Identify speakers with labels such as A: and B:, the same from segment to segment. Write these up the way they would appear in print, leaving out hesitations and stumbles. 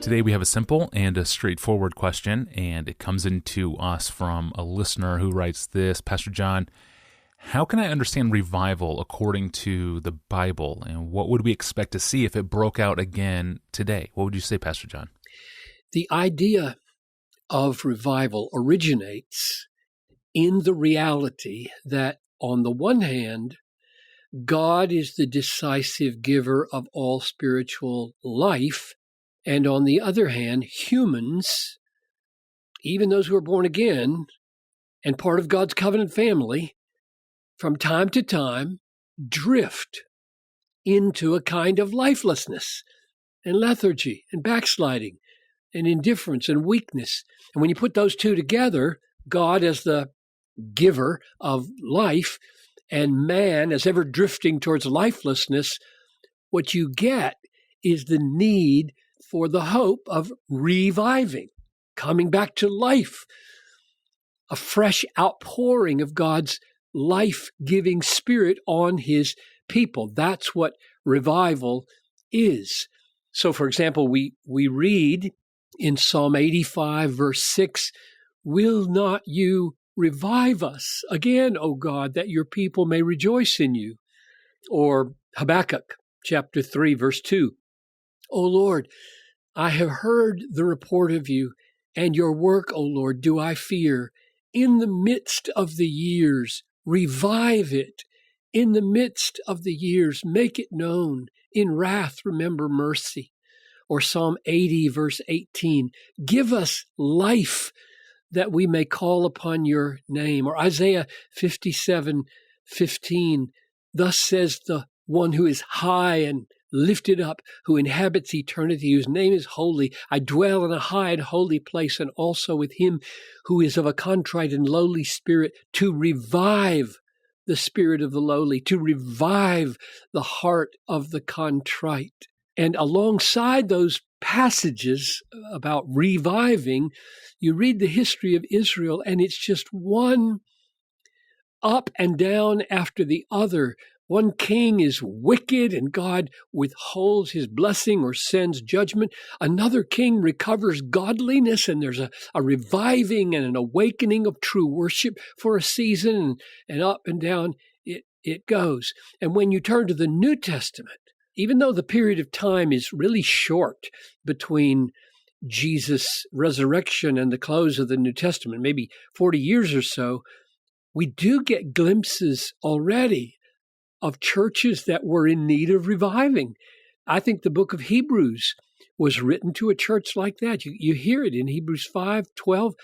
A: Today we have a simple and a straightforward question, and it comes into us from a listener who writes this: Pastor John, how can I understand revival according to the Bible, and what would we expect to see if it broke out again today? What would you say, Pastor John?
B: The idea of revival originates in the reality that, on the one hand, God is the decisive giver of all spiritual life, and on the other hand, humans, even those who are born again and part of God's covenant family, from time to time drift into a kind of lifelessness and lethargy and backsliding and indifference and weakness. And when you put those two together, God as the giver of life and man as ever drifting towards lifelessness, what you get is the need for the hope of reviving, coming back to life, a fresh outpouring of God's life-giving spirit on his people. That's what revival is. So, for example, we read in Psalm 85, verse 6, "Will not you revive us again, O God, that your people may rejoice in you?" Or Habakkuk chapter 3, verse 2, "O Lord, I have heard the report of you, and your work, O Lord, do I fear. In the midst of the years, revive it. In the midst of the years, make it known. In wrath, remember mercy." Or Psalm 80, verse 18, "Give us life that we may call upon your name." Or Isaiah 57, 15, "Thus says the one who is high and lifted up, who inhabits eternity, whose name is holy. I dwell in a high and holy place, and also with him who is of a contrite and lowly spirit, to revive the spirit of the lowly, to revive the heart of the contrite." And alongside those passages about reviving, you read the history of Israel, and it's just one up and down after the other. One king is wicked and God withholds his blessing or sends judgment. Another king recovers godliness, and there's a reviving and an awakening of true worship for a season, and up and down it goes. And when you turn to the New Testament, even though the period of time is really short between Jesus' resurrection and the close of the New Testament, maybe 40 years or so, we do get glimpses already of churches that were in need of reviving. I think the book of Hebrews was written to a church like that. You hear it in Hebrews 5:12.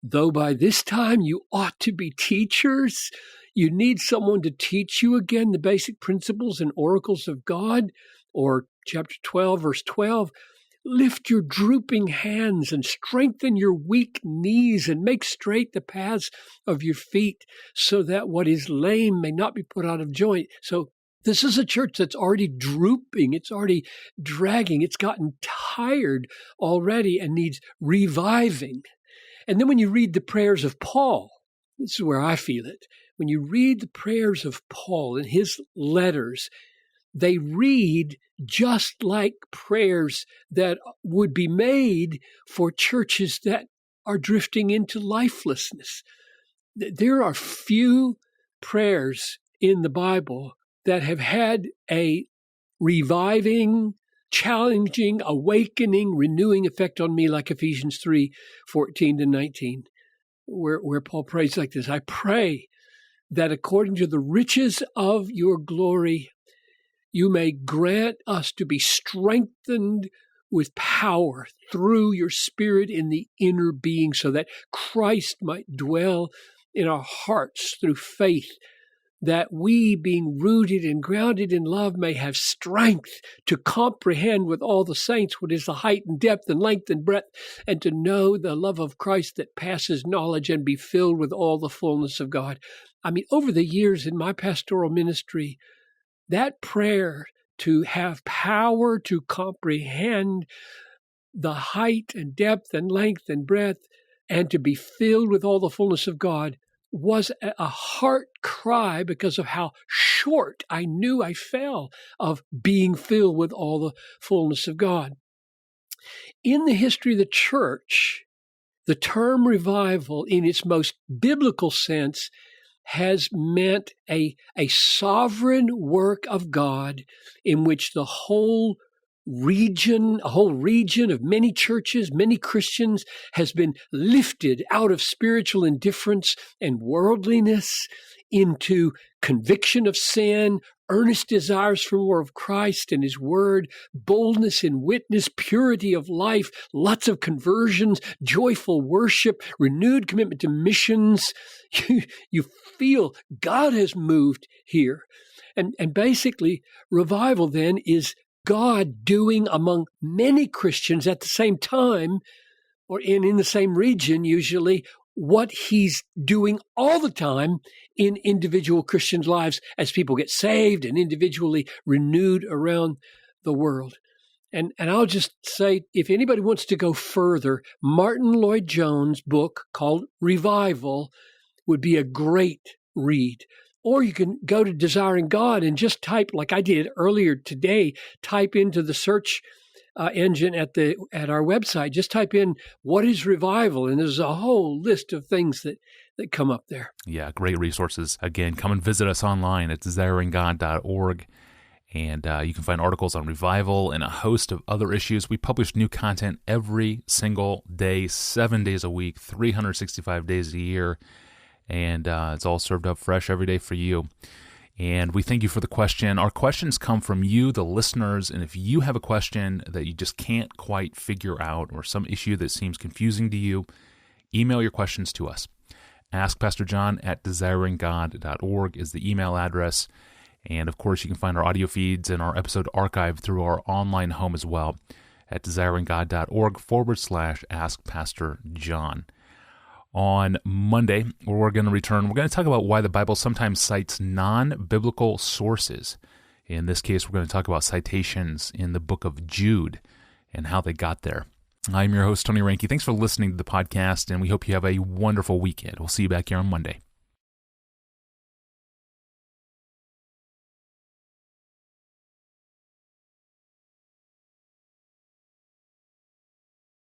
B: "Though by this time you ought to be teachers," you need someone to teach you again the basic principles and oracles of God. Or chapter 12, verse 12, "Lift your drooping hands and strengthen your weak knees and make straight the paths of your feet, so that what is lame may not be put out of joint." So this is a church that's already drooping. It's already dragging. It's gotten tired already and needs reviving. And then when you read the prayers of Paul, this is where I feel it. When you read the prayers of Paul in his letters, they read just like prayers that would be made for churches that are drifting into lifelessness. There are few prayers in the Bible that have had a reviving, challenging, awakening, renewing effect on me like Ephesians 3:14-19, where Paul prays like this: "I pray that according to the riches of your glory, you may grant us to be strengthened with power through your Spirit in the inner being, so that Christ might dwell in our hearts through faith, that we, being rooted and grounded in love, may have strength to comprehend with all the saints what is the height and depth and length and breadth, and to know the love of Christ that passes knowledge, and be filled with all the fullness of God." I mean, over the years in my pastoral ministry, that prayer to have power to comprehend the height and depth and length and breadth, and to be filled with all the fullness of God, was a heart cry because of how short I knew I fell of being filled with all the fullness of God. In the history of the church, the term revival in its most biblical sense has meant a sovereign work of God in which a whole region of many churches, many Christians has been lifted out of spiritual indifference and worldliness into conviction of sin, earnest desires for more of Christ and His Word, boldness in witness, purity of life, lots of conversions, joyful worship, renewed commitment to missions. You feel God has moved here. And basically, revival then is God doing among many Christians at the same time, or in the same region usually, what He's doing all the time in individual Christians' lives as people get saved and individually renewed around the world. And I'll just say, if anybody wants to go further, Martin Lloyd-Jones' book called Revival would be a great read. Or you can go to Desiring God and just type, like I did earlier today, type into the search engine at our website, just type in, what is revival? And there's a whole list of things that come up there.
A: Yeah, great resources. Again, come and visit us online at desiringgod.org. And you can find articles on revival and a host of other issues. We publish new content every single day, 7 days a week, 365 days a year. And it's all served up fresh every day for you. And we thank you for the question. Our questions come from you, the listeners. And if you have a question that you just can't quite figure out, or some issue that seems confusing to you, email your questions to us. AskPastorJohn@desiringgod.org is the email address. And of course, you can find our audio feeds and our episode archive through our online home as well at desiringgod.org/AskPastorJohn. On Monday, we're going to talk about why the Bible sometimes cites non-biblical sources. In this case, we're going to talk about citations in the book of Jude and how they got there. I'm your host, Tony Reinke. Thanks for listening to the podcast, and we hope you have a wonderful weekend. We'll see you back here on Monday.